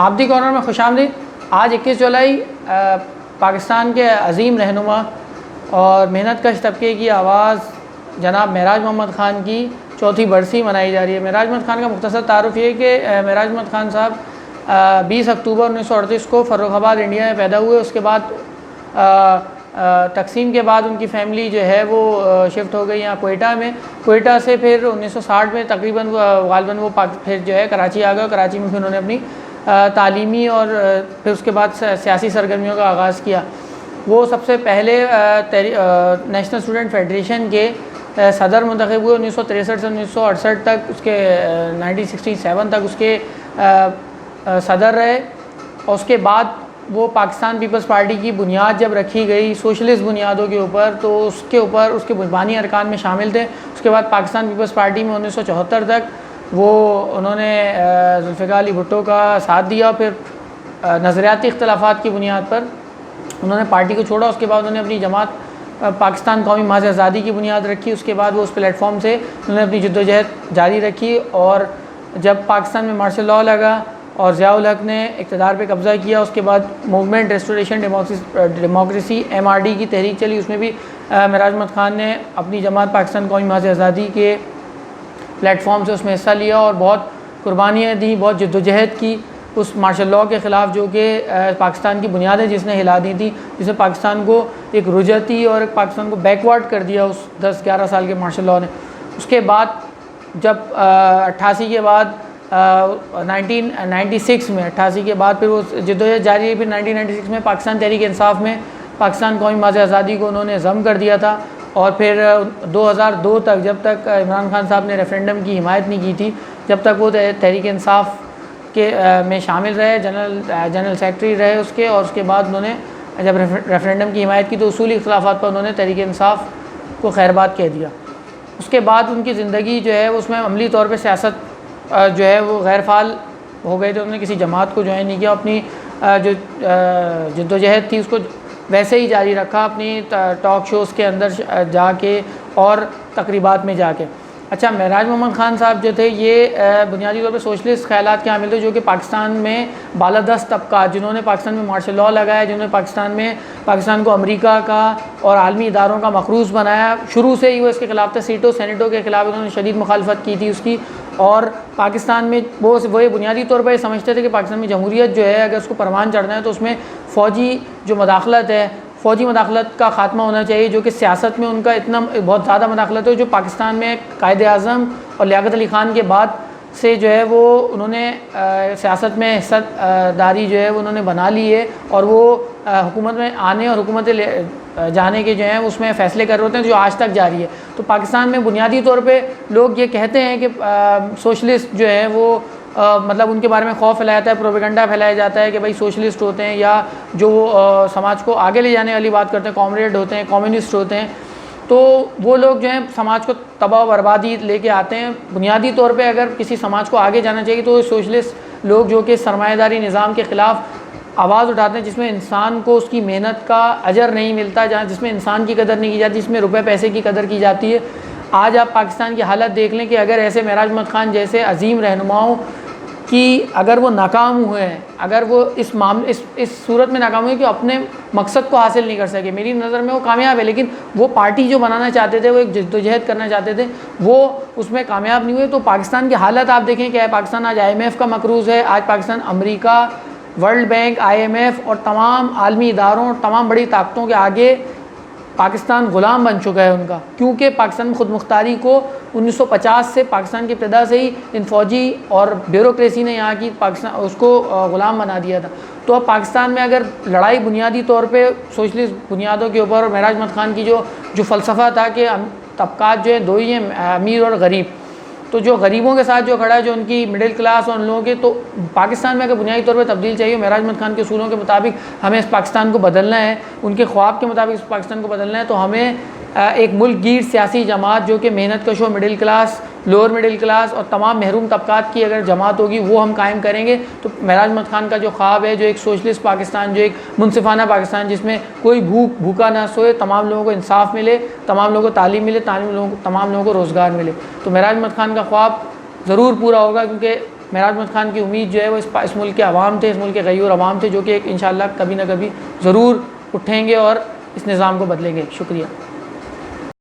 आबदी corner में खुशामदीद। आज 21 जुलाई पाकिस्तान के अजीम रहनुमा और मेहनत कश तबके की आवाज़ जनाब महराज मोहम्मद ख़ान की चौथी बरसी मनाई जा रही है। महराज मोहम्मद ख़ान का मुख्तसर तारुफ ये कि महराज मोहम्मद ख़ान साहब 20 अक्टूबर 1938 को फ़र्रुखाबाद इंडिया में पैदा हुए। उसके बाद तकसीम के बाद उनकी फ़ैमिली जो है वो शिफ्ट हो गई यहाँ कोयटा में। कोयटा से फिर 1960 में तकरीबन गालिबन वो फिर जो है कराची आ गए। कराची में फिर उन्होंने अपनी तालीमी और फिर उसके बाद सियासी सरगर्मियों का आगाज़ किया। वो सबसे पहले नेशनल स्टूडेंट फेडरेशन के सदर मुंतखब हुए 1963 से 1968 तक, उसके 1967 तक उसके सदर रहे। और उसके बाद वो पाकिस्तान पीपल्स पार्टी की बुनियाद जब रखी गई सोशलिस्ट बुनियादों के ऊपर, तो उसके बुनियादी अरकान में शामिल थे। उसके बाद पाकिस्तान पीपल्स पार्टी में 1974 तक वो उन्होंने जुल्फ़िकार अली भुट्टो का साथ दिया। फिर नज़रियाती इख्तलाफात की बुनियाद पर उन्होंने पार्टी को छोड़ा। उसके बाद उन्होंने अपनी जमात पाकिस्तान कौमी महज़ आज़ादी की बुनियाद रखी। उसके बाद वो उस प्लेटफॉर्म से उन्होंने अपनी जद्दोजहद जारी रखी। और जब पाकिस्तान में मार्शल लॉ लगा और ज़ियाउल हक ने इक़्तिदार पे कब्ज़ा किया, उसके बाद मूवमेंट रेस्टोरेशन डेमोक्रेसी MRD की तहरीक चली। उसमें भी महराज मोहम्मद ख़ान ने अपनी जमात पाकिस्तान कौमी महज़ आज़ादी के प्लेटफॉर्म से उसमें हिस्सा लिया और बहुत कुर्बानियाँ दी, बहुत जद्दोजहद की उस मार्शल लॉ के ख़िलाफ़ जो कि पाकिस्तान की बुनियादें जिसने हिला दी थी, जिसने पाकिस्तान को एक रुजती और पाकिस्तान को बैकवर्ड कर दिया उस 10-11 साल के मार्शल लॉ ने। उसके बाद जब 88 के बाद 1996 में 88 के बाद फिर वो जद्दोजहद जारी रही। फिर 1996 में पाकिस्तान तहरीक इंसाफ में पाकिस्तान कौमी महज़ आज़ादी को उन्होंने ज़म कर दिया था। और फिर 2002 तक, जब तक इमरान खान साहब ने रेफरेंडम की हिमायत नहीं की थी, जब तक वो तहरीक इंसाफ के में शामिल रहे, जनरल सेक्रेटरी रहे उसके। और उसके बाद उन्होंने जब रेफरेंडम की हिमायत की तो उसूली इख्तलाफात पर उन्होंने तहरीक इंसाफ को खैरबाद कह दिया। उसके बाद उनकी ज़िंदगी जो है उसमें अमली तौर पर सियासत जो है वो गैर फ़ाल हो गए थे। उन्होंने किसी जमात को ज्वाइन नहीं किया। अपनी जो जद्दोजहद थी उसको वैसे ही जारी रखा, अपनी टॉक शोज़ के अंदर जाके और तकरीबात में जाके। अच्छा, महराज मोहम्मद ख़ान साहब जो थे ये बुनियादी तौर पे सोशलिस्ट ख़यालात के हामिल थे, जो कि पाकिस्तान में बालादस्त तबका, जिन्होंने पाकिस्तान में मार्शल लॉ लगाया, जिन्होंने पाकिस्तान को अमेरिका का और आलमी इदारों का मखरूज़ बनाया। शुरू से ही वो इसके ख़िलाफ़ थे। सीटों सेनेटों के ख़िलाफ़ उन्होंने शदीद मुखालफत की थी उसकी। और पाकिस्तान में वो बुनियादी तौर पर समझते थे कि पाकिस्तान में जमहूरियत जो है अगर उसको परवान चढ़ना है तो उसमें फ़ौजी जो मदाखलत है, फ़ौजी मदाखलत का ख़ात्मा होना चाहिए, जो कि सियासत में उनका इतना बहुत ज़्यादा मदाखलत है, जो पाकिस्तान में कायदे आज़म और लियाक़त अली ख़ान के बाद से जो है वो उन्होंने सियासत में हिस्सेदारी जो है वो उन्होंने बना ली है। और वो हुकूमत में आने और हुकूमत जाने के जो हैं उसमें फ़ैसले कर रहे होते हैं, जो आज तक जारी है। तो पाकिस्तान में बुनियादी तौर पे लोग ये कहते हैं कि सोशलिस्ट जो है वो मतलब उनके बारे में खौफ फैलाया जाता है, प्रोपेगेंडा फैलाया जाता है कि भाई सोशलिस्ट होते हैं या जो समाज को आगे ले जाने वाली बात करते हैं, कॉमरेड होते हैं, कम्युनिस्ट होते हैं। तो वो लोग जो हैं समाज को तबाह बर्बादी लेके आते हैं। बुनियादी तौर पे अगर किसी समाज को आगे जाना चाहिए तो सोशलिस्ट लोग जो कि सरमायादारी निज़ाम के ख़िलाफ़ आवाज़ उठाते हैं, जिसमें इंसान को उसकी मेहनत का अजर नहीं मिलता, जहाँ जिसमें इंसान की कदर नहीं की जाती, जिसमें रुपए पैसे की कदर की जाती है। आज आप पाकिस्तान की हालत देख लें कि अगर ऐसे महराज मोहम्मद ख़ान जैसे अजीम रहनुमाओं कि अगर वो नाकाम हुए हैं, अगर वो इस सूरत में नाकाम हुए कि अपने मकसद को हासिल नहीं कर सके, मेरी नज़र में वो कामयाब है, लेकिन वो पार्टी जो बनाना चाहते थे, वो एक जद्दोजहद करना चाहते थे, वो उसमें कामयाब नहीं हुए। तो पाकिस्तान की हालत आप देखें क्या है। पाकिस्तान आज IMF का मकरूज़ है। आज Pakistan America, world bank, IMF और तमाम आलमी इदारों और तमाम बड़ी ताकतों के आगे पाकिस्तान ग़ुलाम बन चुका है उनका, क्योंकि पाकिस्तान में खुद मुख्तारी को 1950 से पाकिस्तान की इब्तिदा से ही इन फ़ौजी और ब्यूरोक्रेसी ने यहाँ की पाकिस्तान उसको ग़ुलाम बना दिया था। तो अब पाकिस्तान में अगर लड़ाई बुनियादी तौर पे सोशलिस्ट बुनियादों के ऊपर, और महराज मोहम्मद ख़ान की जो फ़लसफ़ा था कि तबक़ात जो है दो ही हैं, अमीर और गरीब, तो जो गरीबों के साथ जो खड़ा है, जो उनकी मिडिल क्लास और उन लोगों के, तो पाकिस्तान में अगर बुनियादी तौर पर तब्दील चाहिए, महराज मोहम्मद ख़ान के उसूलों के मुताबिक हमें इस पाकिस्तान को बदलना है, उनके ख्वाब के मुताबिक इस पाकिस्तान को बदलना है, तो हमें एक मुल्क गिर सियासी जमात जो कि मेहनत कश हो, middle class, lower middle class और तमाम महरूम तबक़ात की अगर जमात होगी वो हम कायम करेंगे। तो महराज मोहम्मद ख़ान का जो ख्वाब है, जो एक सोशलिस्ट पाकिस्तान, जो एक मुनसिफ़ाना पाकिस्तान जिसमें कोई भूखा ना सोए, तमाम लोगों को इंसाफ मिले, तमाम लोगों को तालीम मिले, तमाम लोगों को रोज़गार मिले, तो महराज मोहम्मद ख़ान का ख्वाब ज़रूर पूरा होगा, क्योंकि महराज अहमद ख़ान की उम्मीद जो है वो इस मुल्क के अवाम थे, इस मुल्क के गयूर अवाम थे, जो कि एक इंशाअल्लाह कभी ना कभी ज़रूर उठेंगे और इस निज़ाम को बदलेंगे। शुक्रिया।